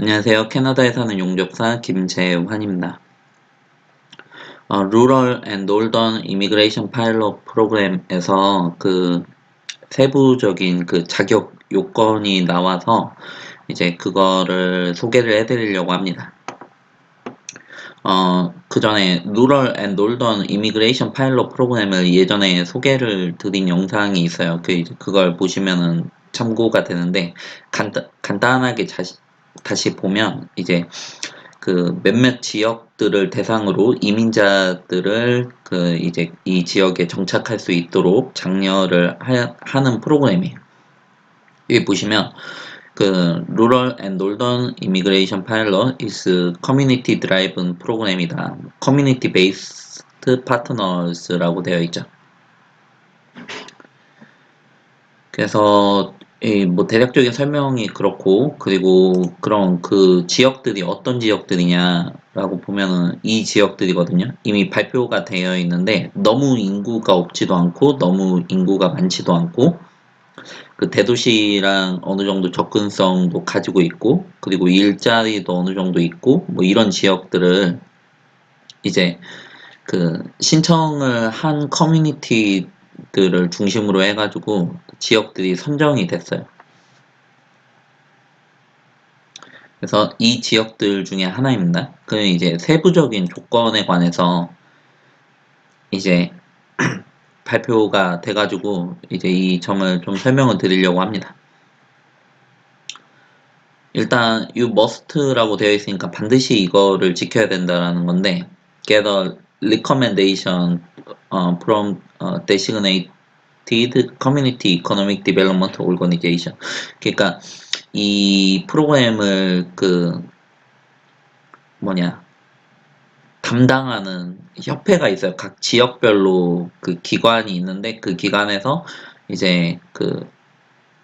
안녕하세요. 캐나다에 사는 용접사 김재환입니다. Rural and Northern Immigration Pilot 프로그램에서 그 세부적인 그 자격 요건이 나와서 이제 그거를 소개를 해드리려고 합니다. 그 전에 Rural and Northern Immigration Pilot 프로그램을 예전에 소개를 드린 영상이 있어요. 그걸 보시면은 참고가 되는데 간단하게 다시 보면 이제 그 몇몇 지역들을 대상으로 이민자들을 그 이제 이 지역에 정착할 수 있도록 장려를 하는 프로그램이에요. 여기 보시면 그 Rural and Northern Immigration Pilot is Community Driven 프로그램이다. Community Based Partners라고 되어 있죠. 그래서 뭐 대략적인 설명이 그렇고, 그리고 그런 그 지역들이 어떤 지역들이냐라고 보면은 이 지역들이거든요. 이미 발표가 되어 있는데 너무 인구가 없지도 않고 너무 인구가 많지도 않고, 그 대도시랑 어느 정도 접근성도 가지고 있고, 그리고 일자리도 어느 정도 있고, 뭐 이런 지역들을 이제 그 신청을 한 커뮤니티들을 중심으로 해가지고 지역들이 선정이 됐어요. 그래서 이 지역들 중에 하나입니다. 그 이제 세부적인 조건에 관해서 이제 발표가 돼가지고 이제 이 점을 좀 설명을 드리려고 합니다. 일단 you must라고 되어 있으니까 반드시 이거를 지켜야 된다라는 건데, get a recommendation from designated community economic development organization. 그러니까 이 프로그램을 그 담당하는 협회가 있어요. 각 지역별로 그 기관이 있는데 그 기관에서 이제 그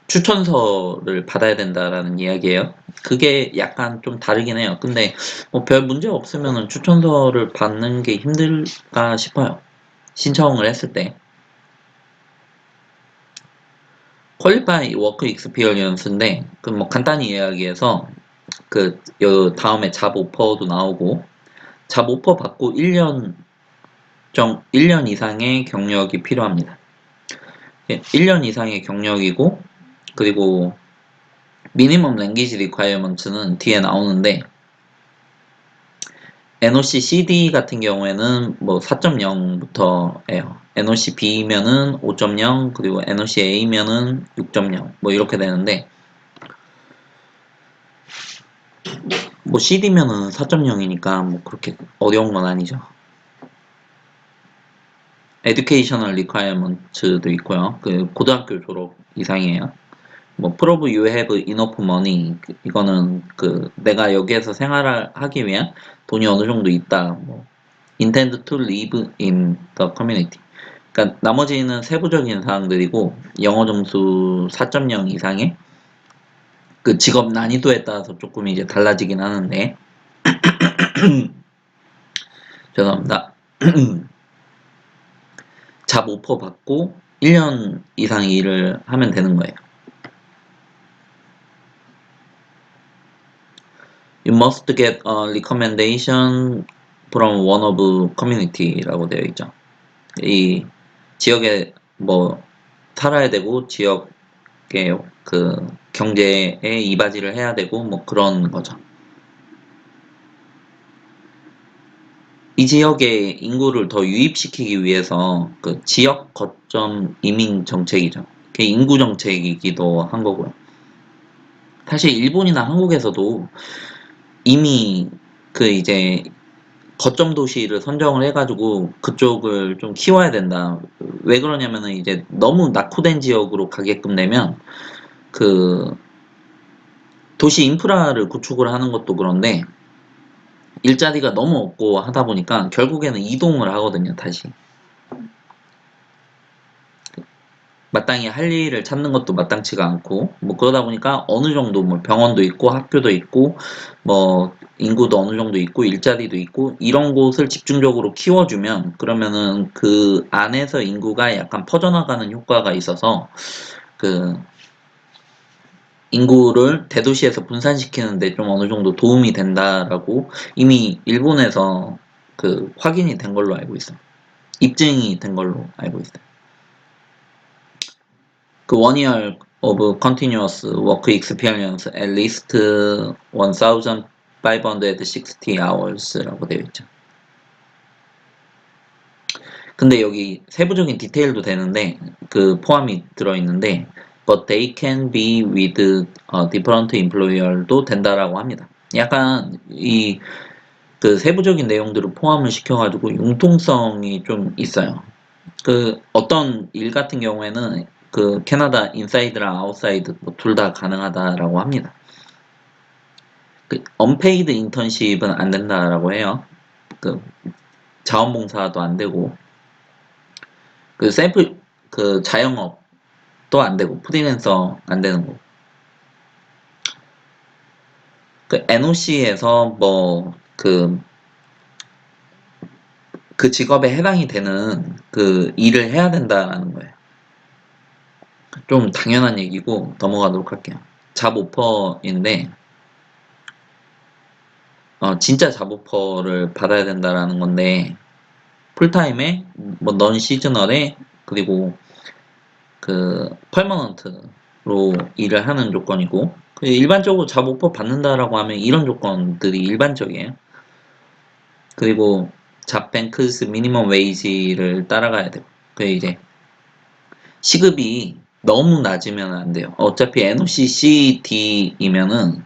추천서를 받아야 된다라는 이야기예요. 그게 약간 좀 다르긴 해요. 근데 뭐 별 문제 없으면은 추천서를 받는 게 힘들까 싶어요. 신청을 했을 때. Qualify Work Experience인데 그 뭐 간단히 이야기해서 그 다음에 잡 오퍼도 나오고, 잡 오퍼 받고 1년 이상의 경력이 필요합니다. 1년 이상의 경력이고, 그리고 미니멈 랭귀지 리콰이어먼트는 뒤에 나오는데, NOC CD 같은 경우에는 뭐 4.0부터예요. NOC B면은 5.0, 그리고 NOC A면은 6.0, 뭐 이렇게 되는데, 뭐 CD면은 4.0이니까 뭐 그렇게 어려운 건 아니죠. Educational Requirement도 있고요. 그 고등학교 졸업 이상이에요. 뭐 prove you have enough money, 이거는 그 내가 여기에서 생활을 하기 위한 돈이 어느 정도 있다. 뭐 intend to live in the community. 그러니까 나머지는 세부적인 사항들이고, 영어 점수 4.0 이상의 그 직업 난이도에 따라서 조금 이제 달라지긴 하는데 죄송합니다. 잡 오퍼 받고 1년 이상 일을 하면 되는 거예요. You must get a recommendation from one of community라고 되어 있죠. 이 지역에 뭐 살아야 되고, 지역의 그 경제에 이바지를 해야 되고, 뭐 그런 거죠. 이 지역의 인구를 더 유입시키기 위해서 그 지역 거점 이민 정책이죠. 그게 인구 정책이기도 한 거고요. 사실 일본이나 한국에서도 이미 그 이제 거점 도시를 선정을 해가지고 그쪽을 좀 키워야 된다. 왜 그러냐면은 이제 너무 낙후된 지역으로 가게끔 되면 그 도시 인프라를 구축을 하는 것도 그런데 일자리가 너무 없고 하다 보니까 결국에는 이동을 하거든요, 다시. 마땅히 할 일을 찾는 것도 마땅치가 않고, 뭐 그러다 보니까 어느 정도 뭐 병원도 있고 학교도 있고 뭐 인구도 어느 정도 있고 일자리도 있고 이런 곳을 집중적으로 키워주면, 그러면은 그 안에서 인구가 약간 퍼져나가는 효과가 있어서 그 인구를 대도시에서 분산시키는데 좀 어느 정도 도움이 된다라고 이미 일본에서 그 확인이 된 걸로 알고 있어요. 입증이 된 걸로 알고 있어요. 그 one year of continuous work experience at least 1,560 hours라고 되어 있죠. 근데 여기 세부적인 디테일도 되는데 그 포함이 들어있는데 but they can be with a different employer도 된다라고 합니다. 약간 이 그 세부적인 내용들을 포함을 시켜가지고 융통성이 좀 있어요. 그 어떤 일 같은 경우에는 그 캐나다 인사이드랑 아웃사이드 뭐 둘 다 가능하다라고 합니다. 그 언페이드 인턴십은 안 된다라고 해요. 그 자원봉사도 안 되고 그 셀프 그 자영업도 안 되고 프리랜서 안 되는 거. 그 NOC에서 뭐 그 직업에 해당이 되는 그 일을 해야 된다라는 거예요. 좀 당연한 얘기고 넘어가도록 할게요. 잡 오퍼인데 진짜 잡 오퍼를 받아야 된다라는 건데 풀타임에 뭐 넌 시즈널에 그리고 그 퍼머넌트로 일을 하는 조건이고 그 일반적으로 잡 오퍼 받는다라고 하면 이런 조건들이 일반적이에요. 그리고 잡 뱅크스 미니멈 웨이지를 따라가야 되고 그 이제 시급이 너무 낮으면 안 돼요. 어차피 NOC CD이면은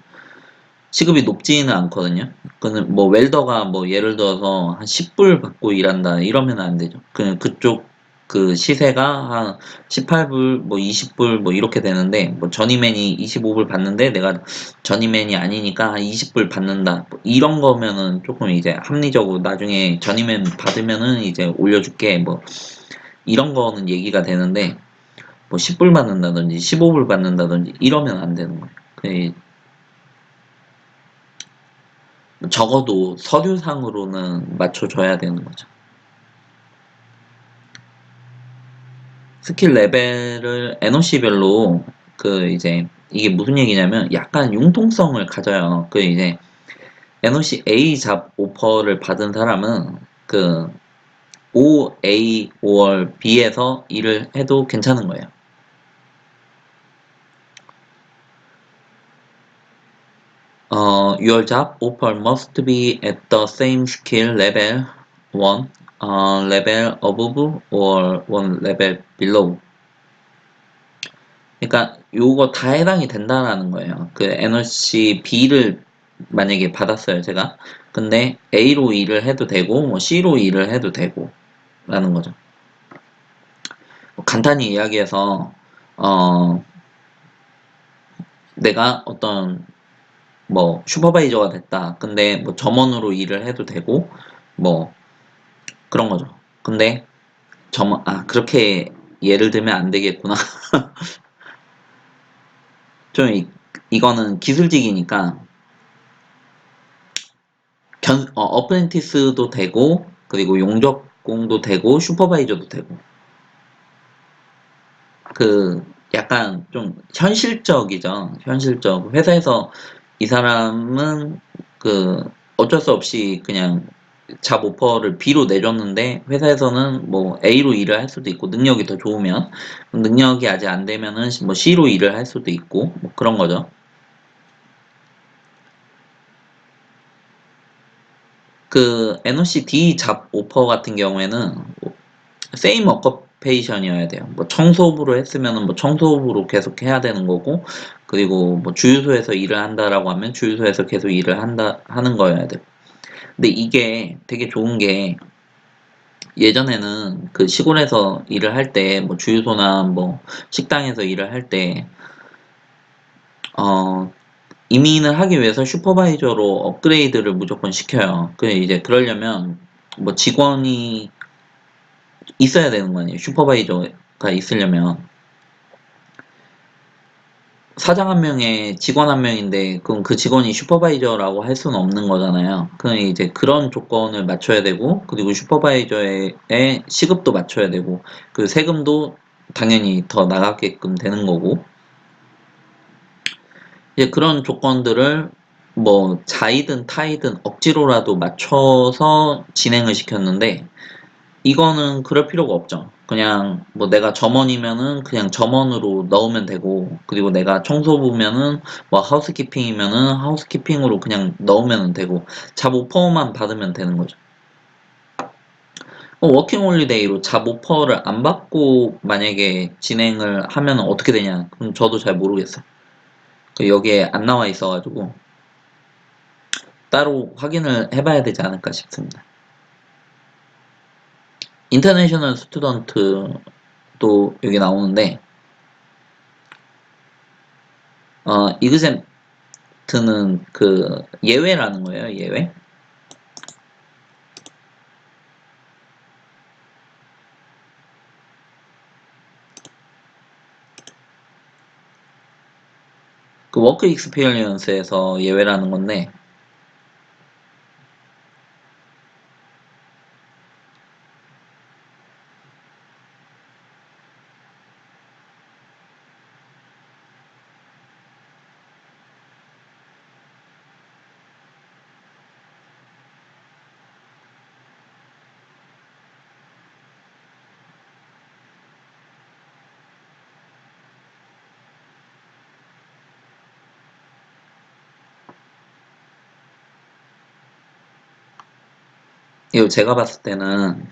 시급이 높지는 않거든요. 그는 뭐 웰더가 뭐 예를 들어서 한 10불 받고 일한다 이러면 안 되죠. 그냥 그쪽 그 시세가 한 18불 뭐 20불 뭐 이렇게 되는데 뭐 전이맨이 25불 받는데 내가 전이맨이 아니니까 한 20불 받는다 뭐 이런 거면은 조금 이제 합리적으로 나중에 전이맨 받으면은 이제 올려줄게 뭐 이런 거는 얘기가 되는데 뭐 10불 받는다든지 15불 받는다든지 이러면 안 되는 거예요. 그 적어도 서류상으로는 맞춰줘야 되는 거죠. 스킬 레벨을 NOC별로 그 이제 이게 무슨 얘기냐면 약간 융통성을 가져요. 그 이제 NOC A 잡 오퍼를 받은 사람은 그 O, A, or B에서 일을 해도 괜찮은 거예요. Your job offer must be at the same skill level 1, level above or 1 level below. 그러니까 요거 다 해당이 된다라는 거예요. 그 NOC B를 만약에 받았어요, 제가. 근데 A로 일을 해도 되고, 뭐 C로 일을 해도 되고, 라는 거죠. 간단히 이야기해서, 어, 내가 어떤 뭐 슈퍼바이저가 됐다. 근데 뭐 점원으로 일을 해도 되고 뭐 그런 거죠. 근데 그렇게 예를 들면 안 되겠구나. 좀 이거는 기술직이니까 어프렌티스도 되고 그리고 용접공도 되고 슈퍼바이저도 되고 그 약간 좀 현실적이죠. 현실적. 회사에서 이 사람은 그 어쩔 수 없이 그냥 잡 오퍼를 B로 내줬는데 회사에서는 뭐 A로 일을 할 수도 있고 능력이 더 좋으면 능력이 아직 안 되면은 뭐 C로 일을 할 수도 있고 뭐 그런 거죠. 그 NOC D 잡 오퍼 같은 경우에는 세임 어커페이션이어야 돼요. 뭐 청소부로 했으면은 뭐 청소부로 계속 해야 되는 거고, 그리고 뭐 주유소에서 일을 한다라고 하면 주유소에서 계속 일을 하는 거여야 돼요. 근데 이게 되게 좋은 게 예전에는 그 시골에서 일을 할 때, 뭐 주유소나 뭐 식당에서 일을 할 때, 어, 이민을 하기 위해서 슈퍼바이저로 업그레이드를 무조건 시켜요. 그 이제 그러려면 뭐 직원이 있어야 되는 거 아니에요. 슈퍼바이저가 있으려면. 사장 한 명에 직원 한 명인데 그럼 그 직원이 슈퍼바이저라고 할 수는 없는 거잖아요. 그럼 이제 그런 조건을 맞춰야 되고 그리고 슈퍼바이저의 시급도 맞춰야 되고 그 세금도 당연히 더 나가게끔 되는 거고 이제 그런 조건들을 뭐 자이든 타이든 억지로라도 맞춰서 진행을 시켰는데 이거는 그럴 필요가 없죠. 그냥 뭐 내가 점원이면은 그냥 점원으로 넣으면 되고, 그리고 내가 청소부면은 뭐 하우스키핑이면은 하우스키핑으로 그냥 넣으면 되고, 잡 오퍼만 받으면 되는 거죠. 워킹 홀리데이로 잡 오퍼를 안 받고 만약에 진행을 하면 어떻게 되냐? 그럼 저도 잘 모르겠어요. 여기에 안 나와 있어가지고 따로 확인을 해봐야 되지 않을까 싶습니다. 인터내셔널 스튜던트도 여기 나오는데, 이그젠트는 그 예외라는 거예요, 예외. 그 워크 익스피리언스에서 예외라는 건데, 이거 제가 봤을 때는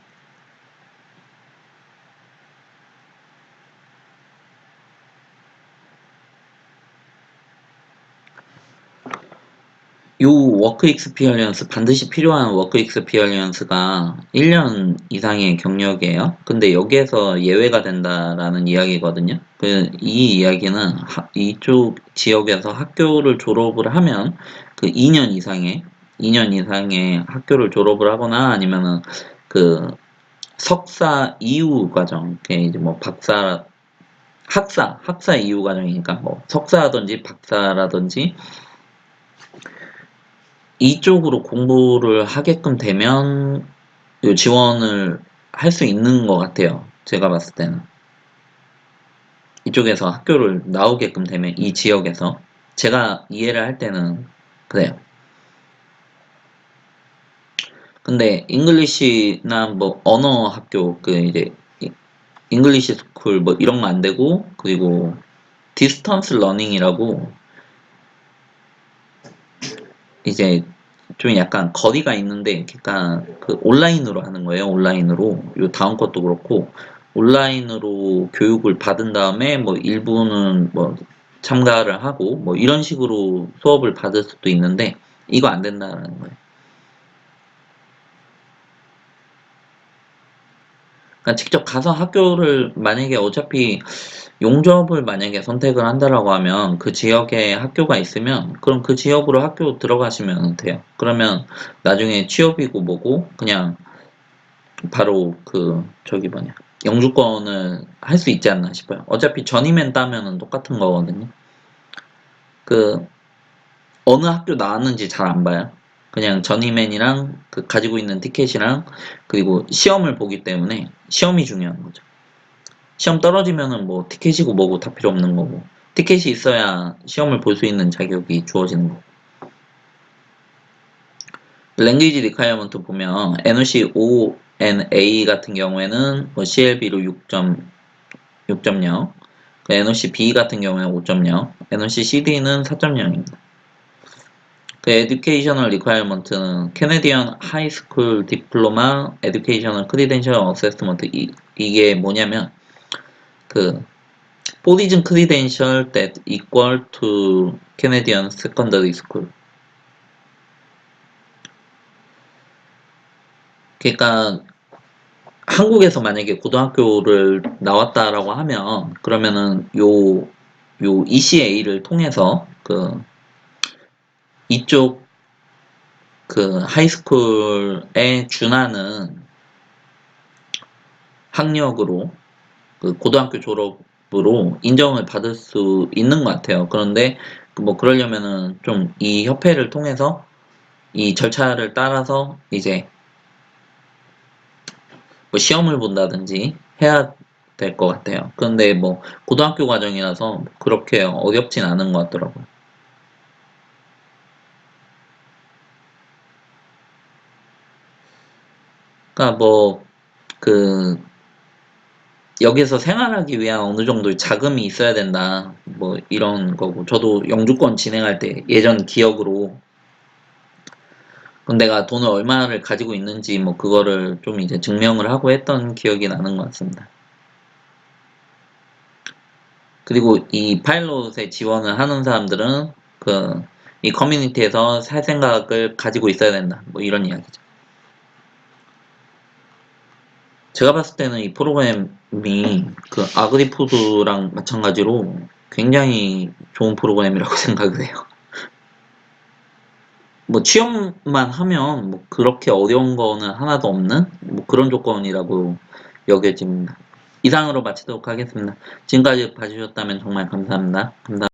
요 워크 익스피리언스, 반드시 필요한 워크 익스피리언스가 1년 이상의 경력이에요. 근데 여기에서 예외가 된다라는 이야기거든요. 이 이야기는 이쪽 지역에서 학교를 졸업을 하면 그 2년 이상의 학교를 졸업을 하거나 아니면은 그 석사 이후 과정, 그게 이제 뭐 학사 이후 과정이니까 뭐 석사라든지 박사라든지 이쪽으로 공부를 하게끔 되면 요 지원을 할 수 있는 것 같아요. 제가 봤을 때는. 이쪽에서 학교를 나오게끔 되면 이 지역에서 제가 이해를 할 때는 그래요. 근데 잉글리시나 뭐 언어 학교 그 이제 잉글리시 스쿨 뭐 이런 거 안 되고, 그리고 디스턴스 러닝이라고 이제 좀 약간 거리가 있는데, 그러니까 그 온라인으로 하는 거예요. 온라인으로. 요 다음 것도 그렇고 온라인으로 교육을 받은 다음에 뭐 일부는 뭐 참가를 하고 뭐 이런 식으로 수업을 받을 수도 있는데 이거 안 된다는 거예요. 그러니까 직접 가서 학교를 만약에 어차피 용접을 만약에 선택을 한다라고 하면 그 지역에 학교가 있으면 그럼 그 지역으로 학교 들어가시면 돼요. 그러면 나중에 취업이고 뭐고 그냥 바로 그 저기 뭐냐 영주권을 할 수 있지 않나 싶어요. 어차피 전이면 따면은 똑같은 거거든요. 그 어느 학교 나왔는지 잘 안 봐요. 그냥 전이맨이랑 그 가지고 있는 티켓이랑 그리고 시험을 보기 때문에 시험이 중요한 거죠. 시험 떨어지면은 뭐 티켓이고 뭐고 다 필요 없는 거고, 티켓이 있어야 시험을 볼 수 있는 자격이 주어지는 거고. 랭귀지 리콰이어먼트 보면 NOC ONA 같은 경우에는 뭐 CLB로 6.0, 그 NOC B 같은 경우에는 5.0, NOC CD는 4.0입니다. 그 에듀케이셔널 리콰이어먼트는 캐네디언 하이스쿨 디플로마 에듀케이셔널 크리덴셜 어세스먼트, 이게 뭐냐면 그 Foreign credential that equal to Canadian secondary school. 그러니까 한국에서 만약에 고등학교를 나왔다라고 하면 그러면은 요 ECA를 통해서 그 이쪽 그 하이스쿨에 준하는 학력으로 그 고등학교 졸업으로 인정을 받을 수 있는 것 같아요. 그런데 뭐 그러려면은 좀 이 협회를 통해서 이 절차를 따라서 이제 뭐 시험을 본다든지 해야 될 것 같아요. 그런데 뭐 고등학교 과정이라서 그렇게 어렵진 않은 것 같더라고요. 그러니까 뭐 그 여기서 생활하기 위한 어느 정도의 자금이 있어야 된다. 뭐 이런 거고. 저도 영주권 진행할 때 예전 기억으로 그럼 내가 돈을 얼마를 가지고 있는지 뭐 그거를 좀 이제 증명을 하고 했던 기억이 나는 것 같습니다. 그리고 이 파일럿에 지원을 하는 사람들은 이 커뮤니티에서 살 생각을 가지고 있어야 된다. 뭐 이런 이야기죠. 제가 봤을 때는 이 프로그램이 아그리푸드랑 마찬가지로 굉장히 좋은 프로그램이라고 생각을 해요. 뭐 취업만 하면 뭐 그렇게 어려운 거는 하나도 없는 뭐 그런 조건이라고 여겨집니다. 이상으로 마치도록 하겠습니다. 지금까지 봐주셨다면 정말 감사합니다.